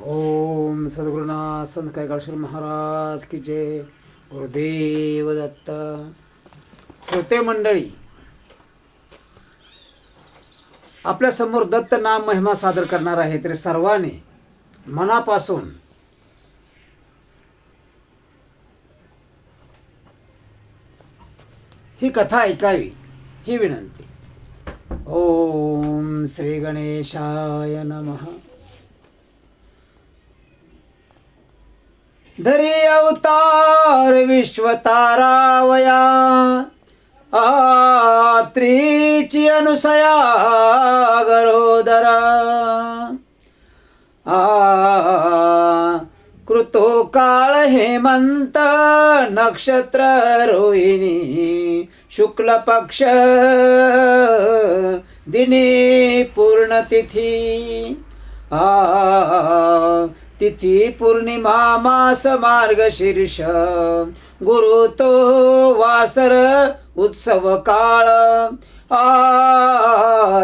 ओम सद्गुरुनाथ संत कैकाळेश्वर महाराज की जय. गुरुदेव दत्त. श्रोते मंडळी, आपल्या समोर दत्त नाम महिमा सादर करणार आहे. तरी सर्वांनी मनापासून ही कथा ऐकावी ही विनंती. ओम श्री गणेशाय नमः. धरी अवतार विश्वतारावया, त्रीची अनुसया गरोदरा. कृतो काळ हेमंत नक्षत्र रोहिणी, शुक्ल पक्ष दिनी पूर्ण तिथी. तिथी पौर्णिमा मास मार्गशीर्ष, गुरु तो वासर उत्सव काळ.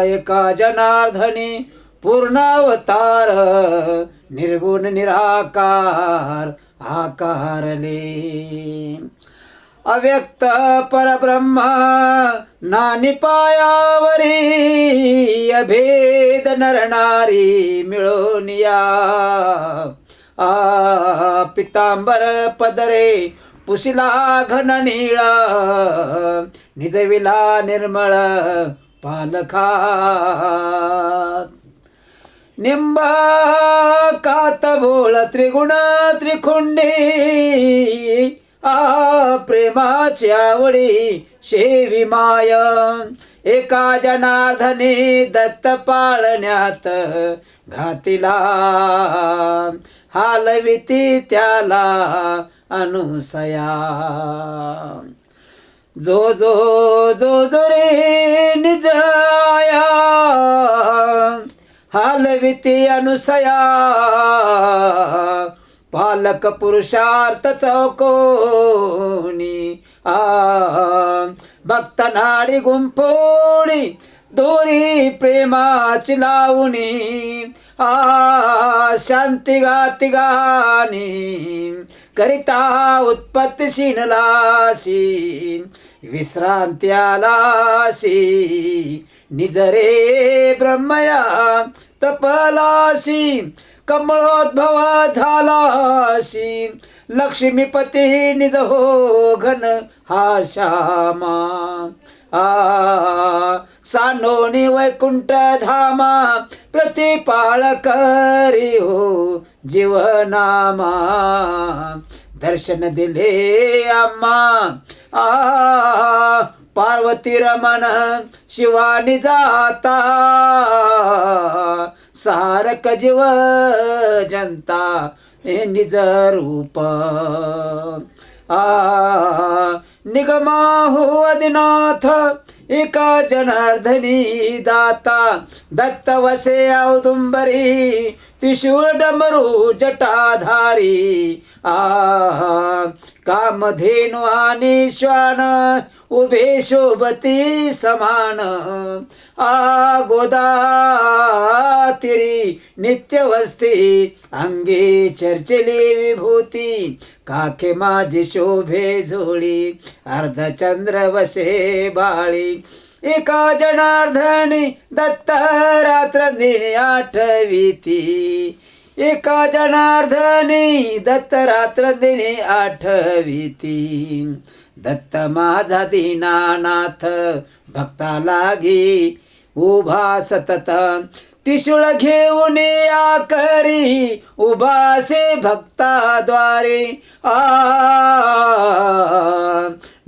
एका जनार्दनी पूर्णावतार, निर्गुण निराकार आकारले. अव्यक्त परब्रह्म नानी पायावरी, अभेद नरनारी मिळून या. पितांबर पदरे पुशिला घन नीळ, निजविला निर्मळ पालखा. निंब कात बोळ त्रिगुण त्रिखुंडी, प्रेमाची आवडी शेवी माय. एका जनार्दनी दत्त पाळण्यात घातिला, हालविती त्याला अनुसया. जो जो जो जो रे निजया, हालविती अनुसया. पालक पुरुषार्थ चौकोनी, भक्त नाडी गुंफोणी, दोरी प्रेमाची लावणी. शांती गाती गाणी करिता उत्पत्ती शिनलाशी, विश्रांती आलाशी. निजरे ब्रह्मया तपलाशी, कमळोद्भव झालाशी. लक्ष्मीपती निज हो घन हा श्यामा. सानोनी वैकुंठ धामा, प्रतिपाळ करी हो जीवनामा. दर्शन दिले आम्हा पार्वती रमण शिवानी जाता. सारक जीव जनता हे निज रूप. निगमा हो आदिनाथ, एका जनार्दनी दाता. दत्त वसे औदुंबरी, त्रिशूळ डमरू जटाधारी. कामधेनु आणि श्वान, उभे शोभती समान. गोदातिरी नित्यवस्ती, अंगे चर्चिली विभूती. काखे माझी शोभे झोळी, अर्धचंद्र वसे बाळी. एका जनार्दनी दत्त रात्र दिनी आठविती. एका जनार्दनी दत्त रात्र दिनी आठविती. दत्त माझा दीनानाथ, भक्ता लागी उभा सतत. त्रिशूळ घेऊन या करी, उभासे भक्ताद्वारे.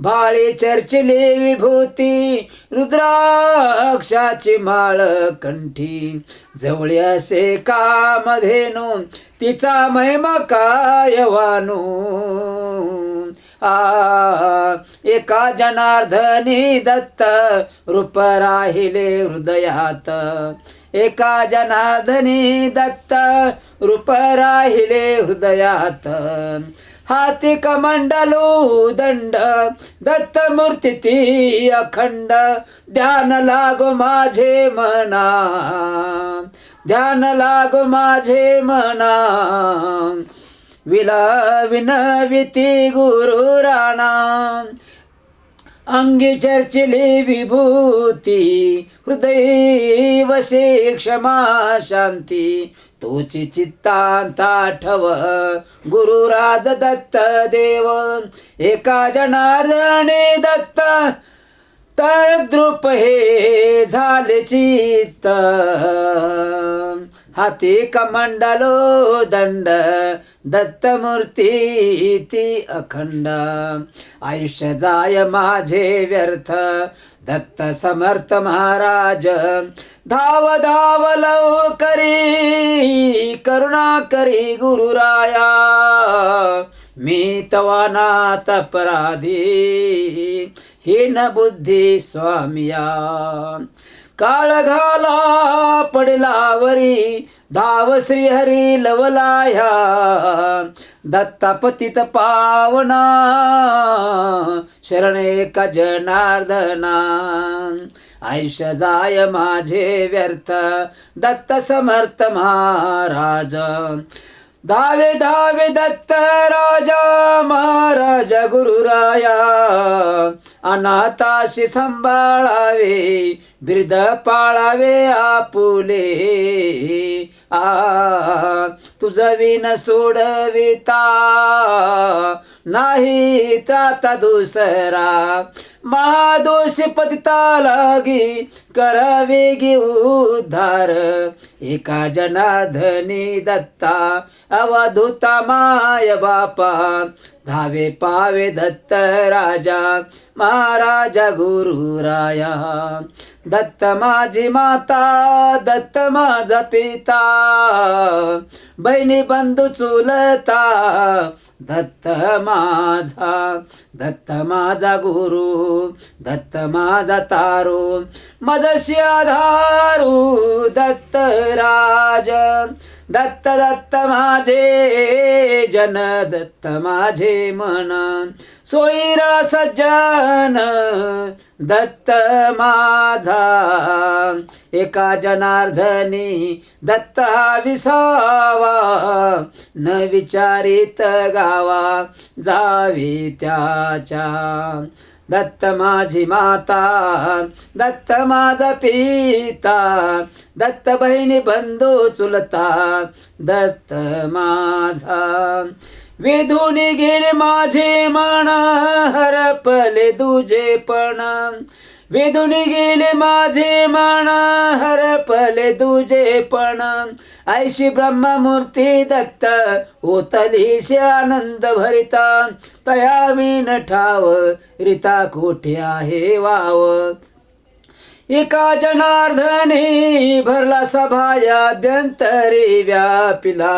भाळे चर्चिले विभूती, रुद्राक्षाची माळ कंठी. जवळ असे कामधेनु, तिचा महिमा काय वानू. एका जनार्दनी दत्त रूप राहिले हृदयात. एका जनार्दनी दत्त रूप राहिले हृदयात. हाती कमंडलू दंड, दत्त मूर्ती ती अखंड. ध्यान लागो माझे मना, ध्यान लागो माझे मना विनविती गुरु राणा अंगी चर्चिली विभूती हृदय वशे क्षमा शांती तोची चित्तांता ठव गुरुराज दत्त देव एका जनार्दने दत्त तद्रूप हे झाले चित्त हाती कमंडलो दंड दत्तमूर्ती ती अखंड आयुष्य जाय माझे व्यर्थ दत्त समर्थ महाराज धाव धाव लवकरी करुणा करी गुरुराया मी तवा नाथ अपराधी हीन बुद्धी स्वामिया काळ घाला पडलावरी धाव श्रीहरी लवलाया दत्ता पतित पावना शरण एक जनार्दना आयुष्य जाय माझे व्यर्थ दत्त समर्थ महाराज धावे धावे दत्त राजा महाराज गुरुराया अनाथाशी सांभाळावे बिर्द पाळावे आपुले तुझ विन सोडविता नाही त्राता दुसरा महादोष पतिता लागी करावे उद्धार एका जनार्दनी दत्ता अवधूता माय बापा धावे पावे दत्त राजा महाराजा गुरुराया दत्त माझी माता दत्त माझा पिता बहिणी बंधू चुलता दत्त माझा गुरु दत्त माझा तारू मजशी आधारू दत्त राज दत्त दत्त माझे जन दत्त माझे मन सोयीरा सज्जन दत्त माझा एका जनार्दनी दत्त हा विसावा न विचारित गावा जावे त्याच्या दत्त माझी माता दत्त माझा पिता दत्त बहिणी बंधू चुलता दत्त माझा वेधून गेले माझे मन हरपले तुझे पण वेधून गेले माझे मन हरपले तुझे पण ऐशी ब्रह्ममूर्ती दत्त ओतलीशी आनंद भरिता तया विन ठाव रिता कोठे आहे वाव एका जनार्दनी भरला सभायाभ्यंतरी व्यापिला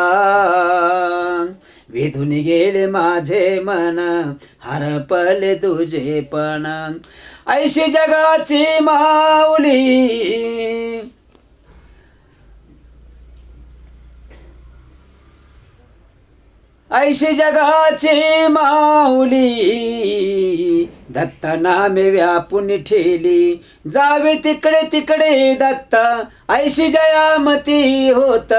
वेधून गेले माझे मन हरपले तुझे पण ऐशी जगाची माऊली ऐशी जगाची माऊली दत्त नामे व्यापून ठेली जावे तिकडे तिकडे दत्त ऐशी जयामती होत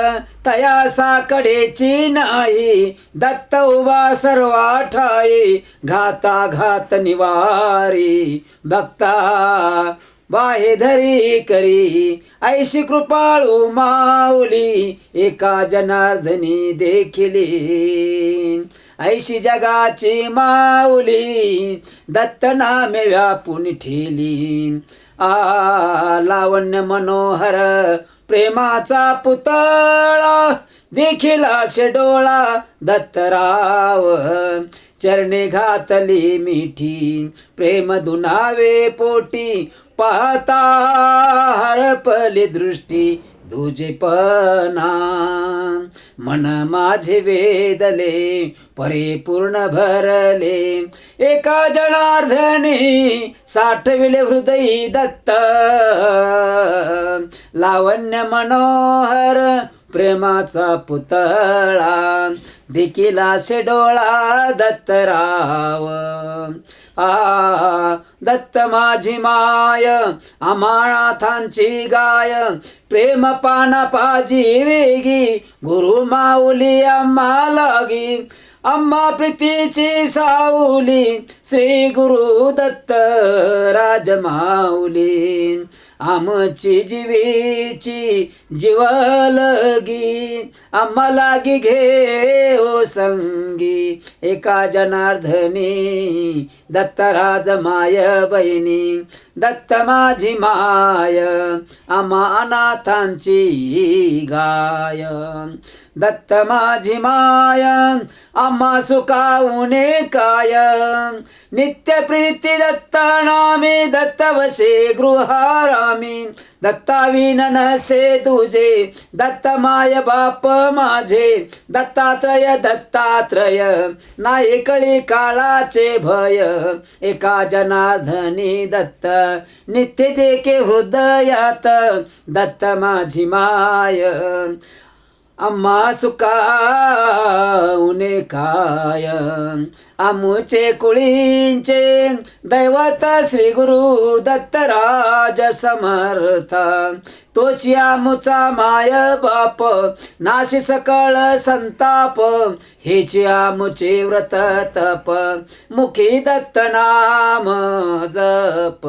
तया साकडेची नाही दत्त उभा सर्वा ठाई घाता घात निवारी भक्ता बाहे धरी करी ऐशी कृपाळू माऊली एका जनार्दनी देखिली ऐशी जगाची माऊली दत्त नामे व्यापून ठेली लावण्य मनोहर प्रेमाचा पुतळा देखिला डोळा दत्तराव चरणे घातली मिठी प्रेम दुनावे पोटी पाहता हरपली दृष्टी दुजेपणा मन माझे वेदले परिपूर्ण भरले एका जनार्दनी साठविले हृदयी दत्त लावण्य मनोहर प्रेमाचा पुतळा देखिला डोळा दत्तराव दत्त माझी माय अमानाथांची गाय प्रेम पाना पाजी वेगी गुरु माऊली आम्हा लागी आम्हा प्रीतीची सावली श्री गुरु दत्त राजमाऊली आमची जीवेची जीवलगी आम्हा लागी घे ओ संगी एका जनार्दनी दत्तराज माय बहिणी दत्त माझी माय आम्हा अनाथांची गाय दत्त माझी माय आम्हा सुखावणे काय नित्य प्रीती दत्ता नामे दत्त वशे गृहारामी दत्ताविन नसे तुझे दत्त माय बाप माझे दत्तात्रय दत्तात्रय नाही कळी काळाचे भय एका जनार्दनी दत्त नित्य देखे हृदयात दत्त माझी माय आम्हा सुखावणे काय आमुचे कुळींचे दैवत श्री गुरु दत्तराज समर्थ तोची आमुचा माय बाप नाशी सकळ संताप हेची आमुचे व्रत तप मुखी दत्त नाम जप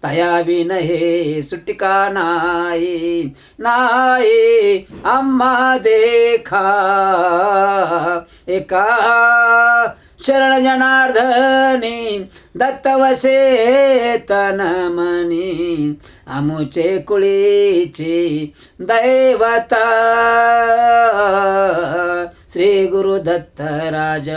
तया विन हे सुटका नाही नाही आम्हा देखा एका शरण जनार्दनी दत्त वसे तन मनी आमुचे कुळीचे दैवता श्री गुरु दत्तराज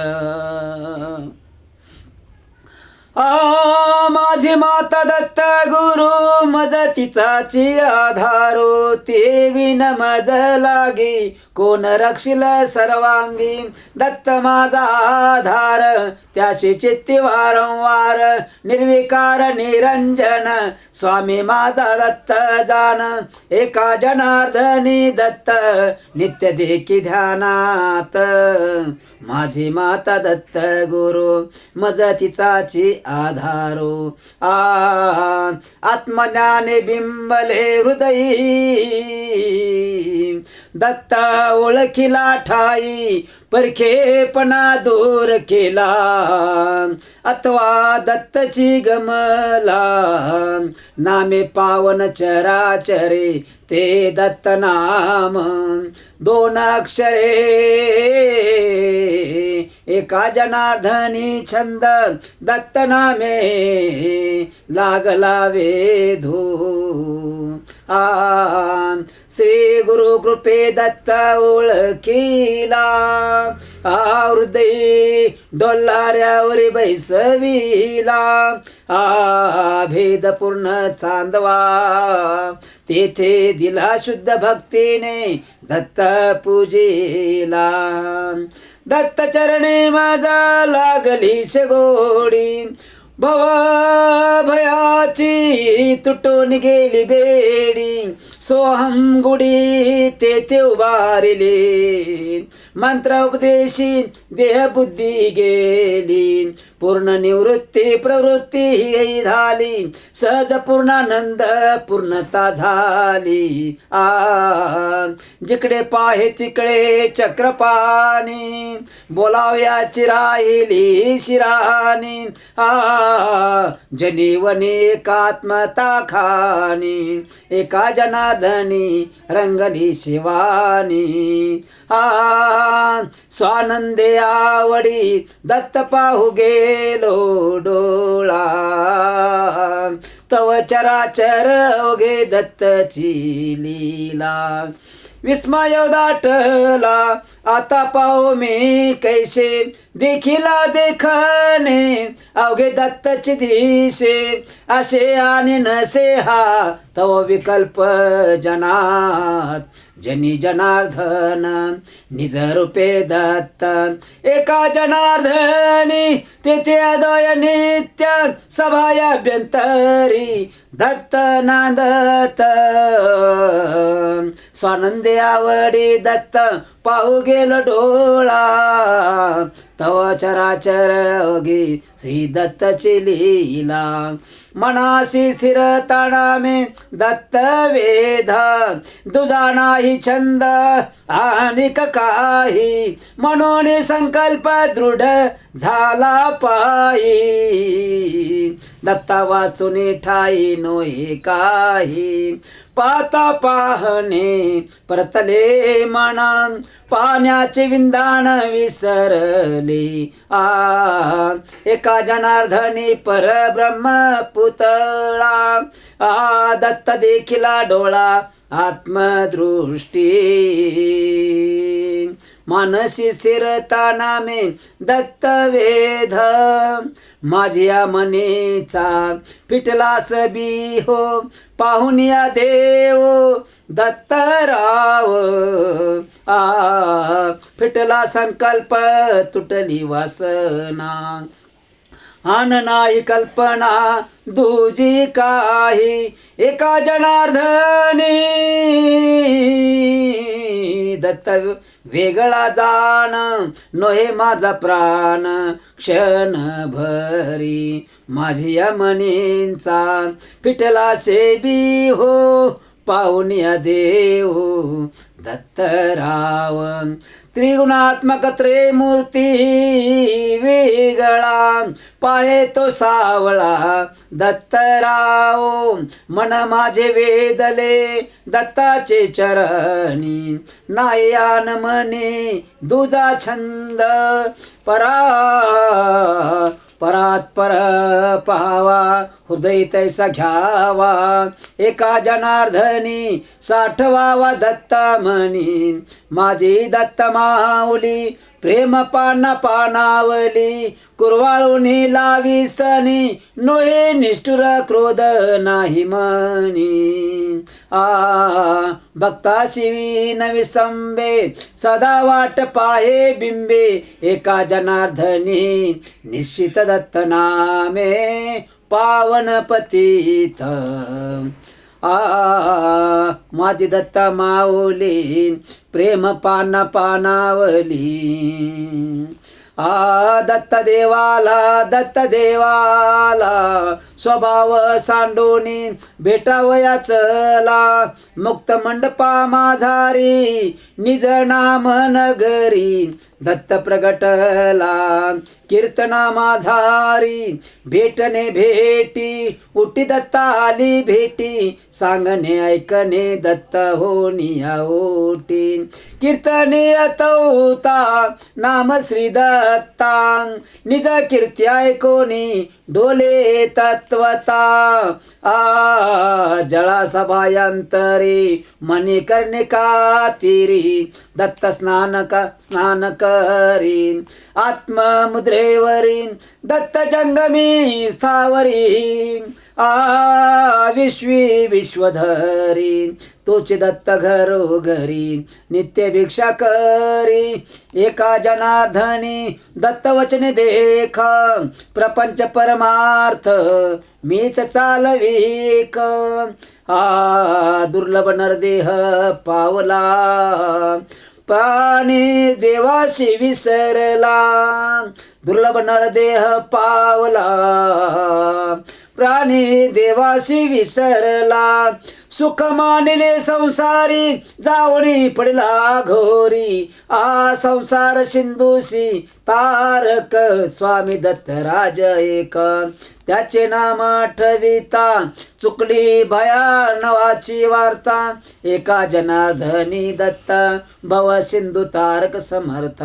माझी माता दत्त गुरु मजतीचाची आधारो ते विन मज लागी कोण रक्षिल सर्वांगी दत्त माझा आधार त्याशी चित्ती वारंवार निर्विकार निरंजन स्वामी माझा दत्त जाण एका जनार्दनी दत्त नित्य देखी ध्यानात माझी माता दत्त गुरु मजतीचाची आधारो आत्मज्ञाने बिंबले हृदयी दत्ता ओळखिला ठाई परखेपणा दूर केला अथवा दत्तची गमला नामे पावन चराचरे ते दत्त नाम दोन अक्षरे एका जनार्दनी छंद दत्त नामे लागला वेधू श्री गुरु कृपे दत्त ओळखीला हृदय डोलाऱ्यावर बैसविला भेदपूर्ण चांदवा तेथे दिला शुद्ध भक्तीने दत्त पूजेला दत्त चरणे माझा लागली गोडी भव भयाची तुटून गेली बेडी सोहम गुडी तेथे उभारले मंत्र उपदेशी देह बुद्धी गेली पूर्ण निवृत्ती प्रवृत्ती झाली सहज पूर्णानंद पूर्णता झाली जिकडे पाहे तिकडे चक्रपाणी बोलावयाची राहिली शिराणी जनीवनी एकात्मता खानी एका जनार्दनी रंगली शिवानी स्वानंदे आवडी दत्त पाहू गेलो डोळा तव चराचर ओघे दत्तची लीला विस्मय दाटला आता पाहू मी कैसे देखिला देखणे अवघे दत्तची दिसे असे आणि नसे हा तव विकल्प जनात जनी जनार्दन निज रूपे दत्त एका जनार्दनी तेथे अदय नित्य सभायाभ्यंतरी दत्त नांदत स्वानंदे आवडी दत्त पाहू गेलो डोळा तव चराचर योगी श्री दत्तची लीला मनासी स्थिरताना मे दत्त वेद दुजा नाही छंद अनिक काही म्हणून संकल्प दृढ झाला पायी दत्ता वाचून ठाई नोहे काही पाता पाहणे परतले मना पाण्याचे विंदान विसरले एका जनार्दनी परब्रह्म पुतळा दत्त देखिला डोळा आत्मदृष्टी मानसी स्थिरता नामे दत्त वेध माझ्या मनेचा पिटला सबी हो पाहून या देव दत्तराव फिटला संकल्प तुटली वासना आन नाही कल्पना दुजी काही एका जनार्दनी दत्त वेगळा जाण नोहे माझा प्राण क्षण भरी माझी मनींचा पिटला सेबी हो पाहुनिया देव दत्तराव त्रिगुणात्मक त्रिमूर्ती वेगळा पाहे तो सावळा दत्तराव मन माझे वेदले दत्ताचे चरणी नायान मने दुजा छंद परात्पर पाहावा हृदय तैसा घ्यावा एका जनार्दनी साठवावा दत्ता म्हणी माझी दत्त माऊली प्रेम पाना पानावली कुरवाळून लावी सनी नोहे निष्ठुर क्रोध नाही मनी भक्ताशी नवी संबे सदा वाट पाहे बिंबे एका जनार्दनी निश्चित दत्त नामे पावन पतित माझी दत्त माऊली प्रेम पाना पानावली दत्त देवाला स्वभाव सांडोनी भेटावया चला मुक्त मंडपा माझारी निज नाम नगरी दत्त प्रगटला कीर्तना माझारी भेटणे भेटी उठी दत्ता आली भेटी सांगणे ऐकणे दत्त होनिया ओटी कीर्तने अतवता नाम श्री दत्ता निज कीर्ती ऐकोनी डोले तत्वता जळा सभायांतरी मनी करणे कातिरी दत्त स्नान करी आत्ममुद्रेवरी दत्त जंगमी स्थावरी विश्वी विश्वधरी तोचे दत्त घरोघरी नित्य भिक्षा करी एका जनार्दनी दत्त वचने देख प्रपंच परमार्थ मीच चालवीक दुर्लभ नरदेह पावला प्राणी देवाशी विसरला दुर्लभ नरदेह पावला प्राणी देवाशी विसरला सुख मानिले संसारी जावणी पडला घोरी संसार सिंधूशी तारक स्वामी दत्तराज एक त्याचे नाम आठविता चुकली भयानवाची वार्ता एका जनार्दनी दत्त भव सिंधू तारक समर्थ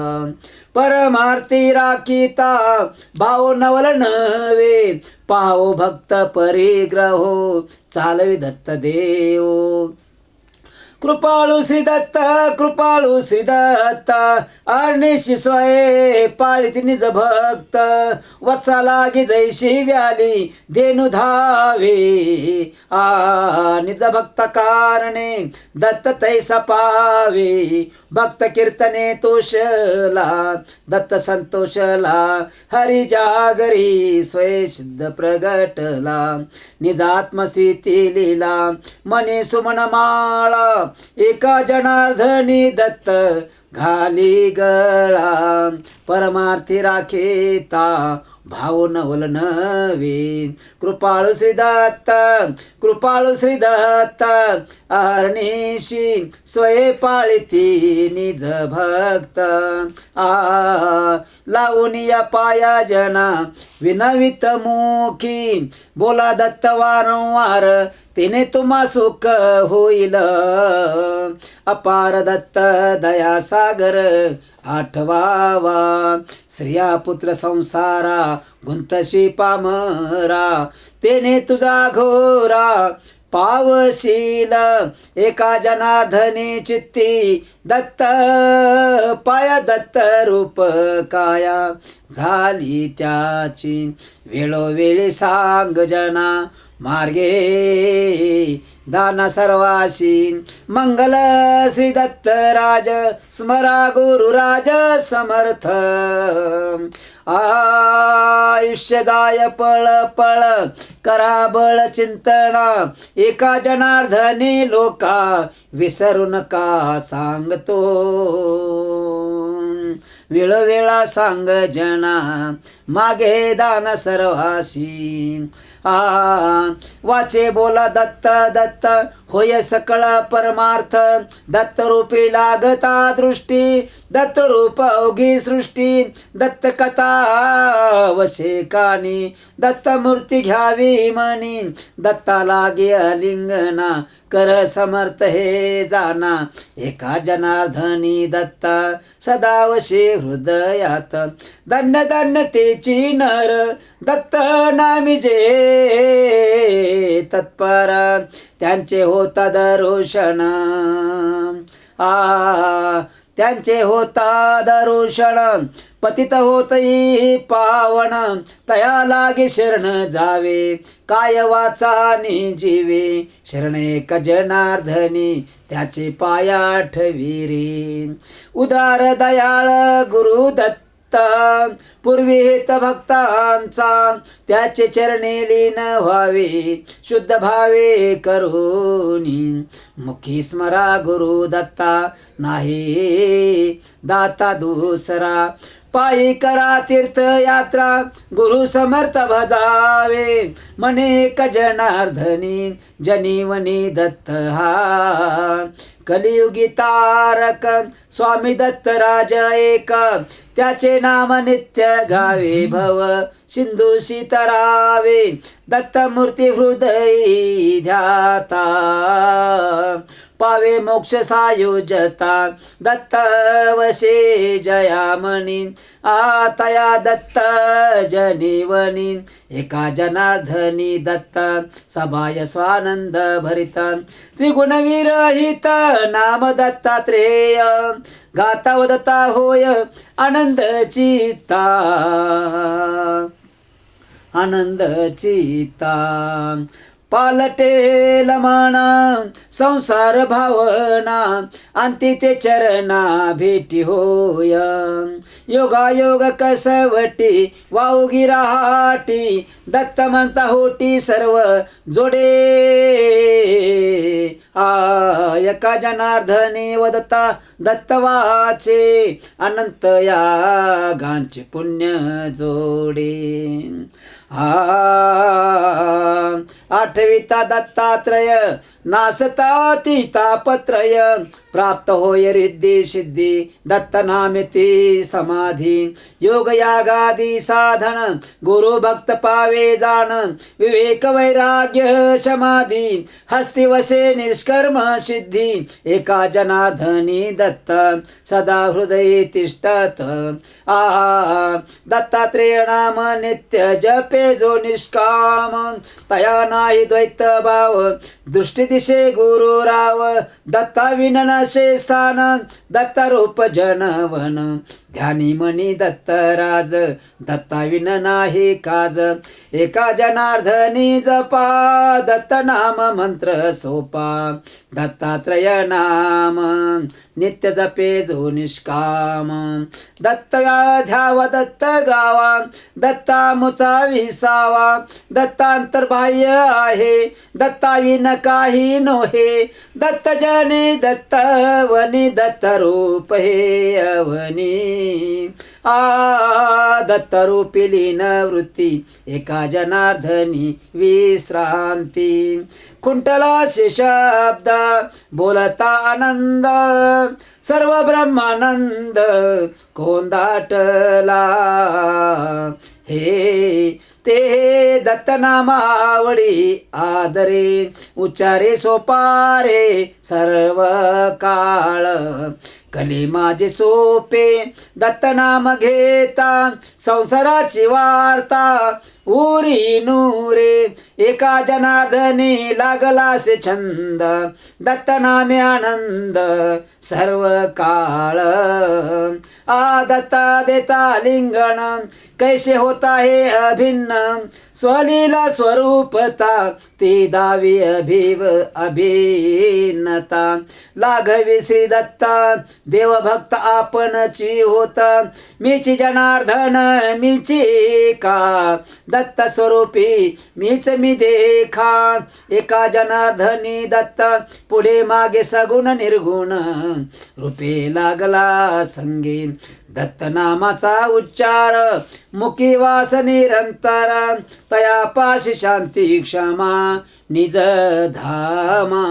परमार्थी राखीता भाव नवल नवे पाहो भक्त परिग्रहो चालवी दत्त देव कृपाळू श्री दत्त, कृपाळू श्री दत्त, अरणेशी स्वये पाळीत निज भक्त, वत्सा लागे जैशी व्याली देनु धावे, निज भक्त कारणे दत्त तैसा पावे, भक्त कीर्तने तोषला दत्त संतोषला, हरी जागरी स्वय सिद्ध प्रगटला, निजात्मस्थिती लीला मने सुमन माळा, एका जनार्दनी दत्त घाली गळा, परमार्थी राखेता भाव नवल नवे, कृपाळू श्री दत्त, कृपाळू श्री दत्त, अरणीशी स्वये पाळिती निज भक्त, लावून या पाया जना विनवित मुखी, बोला दत्त वारंवार तिने तुम्हा सुख होईल, अपार दत्त दया सागर आठवावा, स्त्रिया पुत्र संसारा गुंतशी पामरा, तेने तुझा घोरा पावशील, एका जनार्दनी चित्ती दत्त पाया, दत्त रूप काया झाली त्याची, वेळोवेळी सांग जना मार्गे दाना सर्वासी, मंगल श्री दत्त राज स्मरा गुरुराज समर्थ, आयुष्य जाय पळ पळ करा बळ चिंतना, एका जनार्दनी लोका विसरू नका सांगतो, वेळोवेळा सांग जना मागे दान सर्वासी, वाचे बोला दत्त दत्त होय सकळ परमार्थ, दत्त रूपी लागता दृष्टी, दत्त रूप अवघी सृष्टी, दत्त कथा वशे कानी, दत्त मूर्ती घ्यावी मनी, दत्ता लागे अलिंगना कर समर्थ हे जाना, एका जनार्दनी दत्ता सदा वशे हृदयात, धन्य धन्य तेची नर दत्त नामी जे तत्पर, त्यांचे होता दर्शन, त्यांचे होता दर्शन, पतित होतई पावन, तया लागे शरण जावे, काय वाचानी जीवे, शरण एक जनार्दनी त्याचे पाया ठविरे, उदार दयाळ गुरु दत्त, पूर्वी हित भक्तांचा त्याचे चरणी लीन व्हावे, शुद्ध भावे करुनी, मुखी स्मरा गुरु दत्ता नाही दाता दुसरा, पायी करा तीर्थयात्रा गुरु समर्थ भजावे, मने एक जनार्दनी जनीवनी दत्त हा, कलियुगी तारक स्वामी दत्त राज एक, त्याचे नाम नित्य गावे भव सिंधूशी तरावे, दत्त मूर्ती हृदयी ध्याता, पावे मोक्ष सायुजता, दत्त वशे जयामणी, आतया दत्त जनीवनी, एका जनार्दनी दत्त सभाय स्वानंद भरित, त्रिगुण विरहित नाम दत्तात्रेय, गाता वदता होय आनंद चित्ता, आनंद चित्ता, पालटेल मना संसार भावना, अंती ते चरणा भेटी होय, योगायोग कसवटी वाऊगी राहाटी, दत्त म्हणता होटी सर्व जोडे, एका जनार्दनी वदता दत्त वाचे, अनंत यागांचे पुण्य जोडे, आठविता दत्तात्रय नासता ती तापत्रय, प्राप्त होय रिद्धी सिद्धी दत्त नामे ती समाधी योग यागादी साधन गुरु भक्त पावे जाण विवेक वैराग्य समाधी हस्ती वसे निष्कर्म सिद्धी एका जनार्दनी दत्त सदा हृदये तिष्ठत दत्तात्रेय नाम नित्य जपे जो निष्काम तया नाही द्वैत भाव दृष्टी दिशे गुरु राव दत्ता विननशे स्थान दत्त रूप जनवन ध्यानी मनी दत्तराज दत्ता विन नाही काज एका जनार्दनी जपा दत्त नाम मंत्र सोपा दत्तात्रय नाम नित्य जपे जो निष्काम दत्त ध्यावा दत्त गावा दत्ता मुचा विसावा दत्तांतर्बाह्य आहे दत्ता विन काही नोहे दत्त जने दत्त वनी दत्त रूप हे अवनी दत्त रूपी लीन वृत्ती एका जनार्दनी विश्रांती कुंटलाशी शब्द बोलता आनंद सर्व ब्रह्मानंद कोंदाटला हे ते दत्तनामावडी आदरे उच्चारे सोपारे सर्व काळ कली माझे सोपे दत्तनाम घेता संसाराची वार्ता उरी नूरे एका जनार्दनी लागलासे छंद दत्तनामे आनंद सर्व काळ दत्ता देता लिंगण कैसे होता हे अभिन्न स्वलीला स्वरूपता ती दावी अभिव अभिन्नता लाघवी श्री दत्ता देवभक्त आपणची होता मीची जनार्दन मीची का दत्त स्वरूपी मीच मी देखा एका जनार्दनी दत्त पुढे मागे सगुण निर्गुण रूपे लागला संगे दत्त नामाचा उच्चार मुखी वास निरंतर तया पाशी शांती क्षमा निज धामा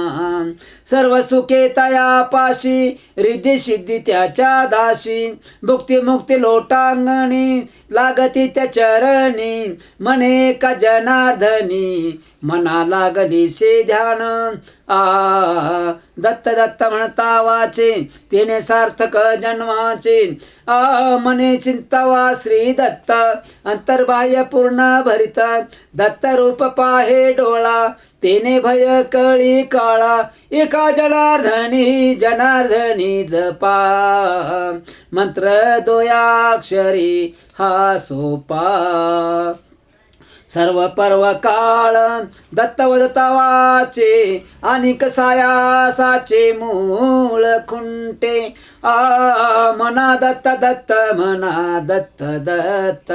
सर्व सुखे तया पाशी रिद्धी सिद्धी त्याच्या दाशी भुक्ती मुक्ती लोटांगणी लागती त्या चरणी म्हणे का जनार्दनी मना लागली से ध्यान दत्त दत्त म्हणता वाचे तिने सार्थक जन्माचे मने चिंतावा श्री दत्त अंतर्बाह्य पूर्ण भरित दत्त रूप पाहे डोळा तेने भय कळी काळा एका जनार्दनी जनार्दनी जपा मंत्र दोयाक्षरी हा सोपा सर्व पर्व काळ दत्त वदता वाचे आणि कसायासाचे मूळ खुंटे मना दत्त दत्त मना दत्त दत्त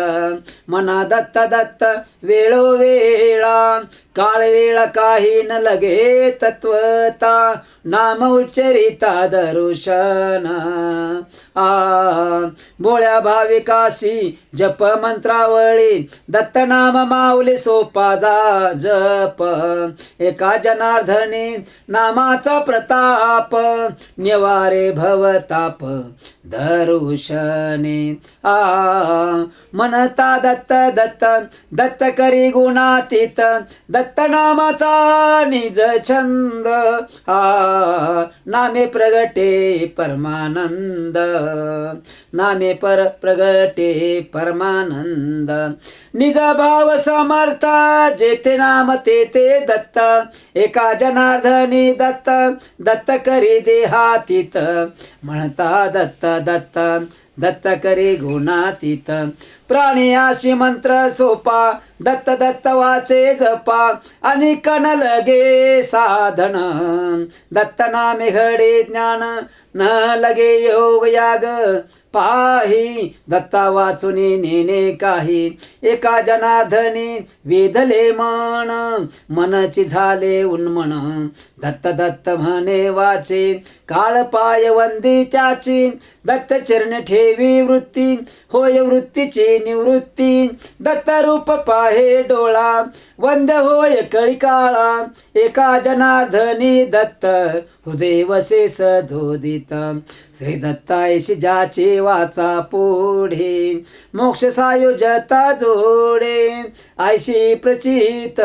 मना दत्त दत्त वेळोवेळा काळ वेळ काही न लगे तत्वता नाम उच्चरिता दर्शन बोळ्या भाविकाशी जप मंत्रावळी दत्त नाम माऊली सोपा जा जप एका जनार्दनी नामाचा प्रताप निवारे भवताप दरुशने म्हणता दत्त दत्त दत्त करी गुणातीत दत्त नामाचा निज छंद नामे प्रगटे परमानंद नामे प्रगटे परमानंद निज भाव समर्थ जेथे नाम तेथे दत्त एका जनार्दनी दत्त दत्त करी देहातीत म्हणता दत्त दत्त दत्त करी गुणातीत प्राणी आशी मंत्र सोपा दत्त दत्त वाचे जपा आणि कण लगे साधन दत्त नामे घडे ज्ञान न लगे योग याग पाही दत्ता वाचुनी नेने काही एका जनार्दनी वेधले मन मनची झाले उन्मन दत्त दत्त म्हणे वाचे काळ पाय वंदी त्याची दत्त चरण ठेवी वृत्ती होय वृत्तीची निवृत्ती दत्त रूप पाहे डोळा वंद होय कळी काळा एका जनार्दनी दत्त हृदय वसे सधोदित श्री दत्तायशी ज्याचे वाचा पुढे मोक्ष सायुजता जोडे आयशी प्रचित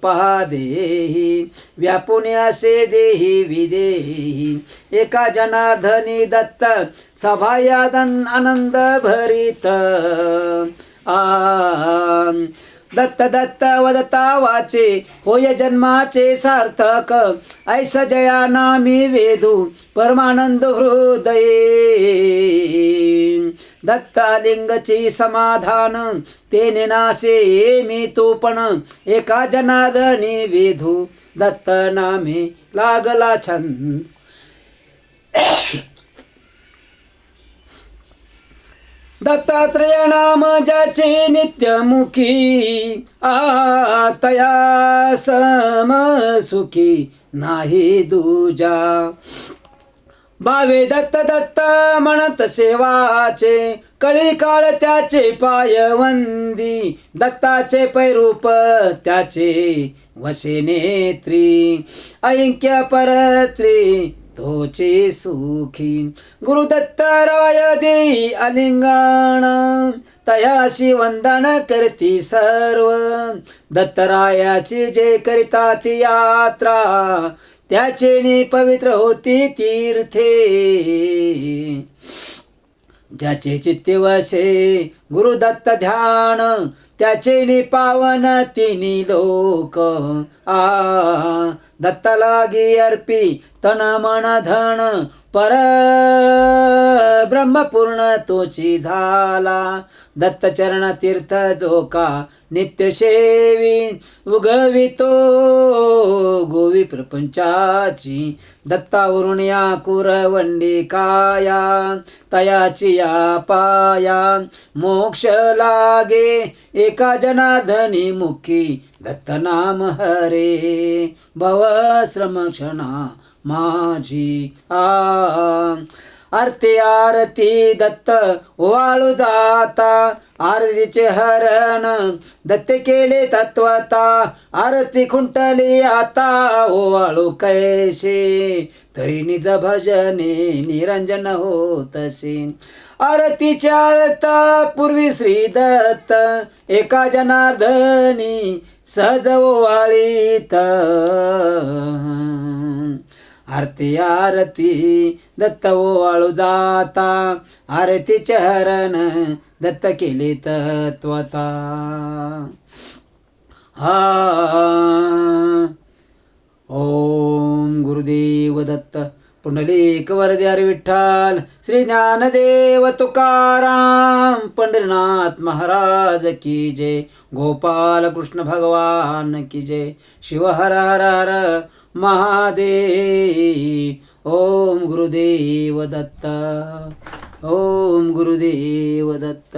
पहा देही व्यापुन असे देही विदेही एका जनार्दनी दत्त सभायादन आनंद भरित दत्त दत्त वदता वाचे होय जन्माचे सार्थक ऐस जया नामी वेदू परमानंद हृदये दत्तालिंगची समाधान तेने नासे मी तो पण एका जनार्दनी वेधू दत्त नामे लागला छंद दत्तात्रेय नाम ज्याचे नित्यमुखी तया सम सुखी नाही दूजा भावे दत्त दत्त म्हणत सेवाचे कळी काळ त्याचे पायवंदी दत्ताचे पैरूप त्याचे वशे नेत्री ऐक्य परत्री तोचे सुखी गुरुदत्त राय देई आलिंगण तयाशी वंदन करती सर्व दत्तरायाची जे करिता ती यात्रा त्याचे पवित्र होती तीर्थे ज्याचे चित्ते वशे गुरुदत्त ध्यान त्याचे पावन तिनी लोक दत्त लागी अर्पी तन मन धन पर ब्रह्मपूर्ण तोची झाला दत्त चरण तीर्थ जोका नित्य सेवी उगवितो गोवी प्रपंचाची दत्तावरून या कुरवंडी काया तयाची या पाया मोक्ष लागे एका जनार्दनी मुखी दत्त नाम हरे भव श्रम क्षणा माझी आरती आरती दत्त ओवाळू जाता आरतीचे हरण दत्त केले तत्वता आरती खुंटली आता ओवाळू कैसे तरी निज भजने निरंजन होतसे आरतीच्या आरता पूर्वी श्री दत्त एका जनार्दनी सहज ओवाळीत आरती आरती दत्त ओवाळू जाता आरतीचे हरण दत्त केले तत्वता ओम गुरुदेव दत्त पुंडलिक वरदे हरी विठ्ठल श्री ज्ञानदेव तुकाराम पंढरीनाथ महाराज की जय गोपाल कृष्ण भगवान की जय शिव हर हर हर महादेव ओम गुरुदेव दत्त ओम गुरुदेव दत्त।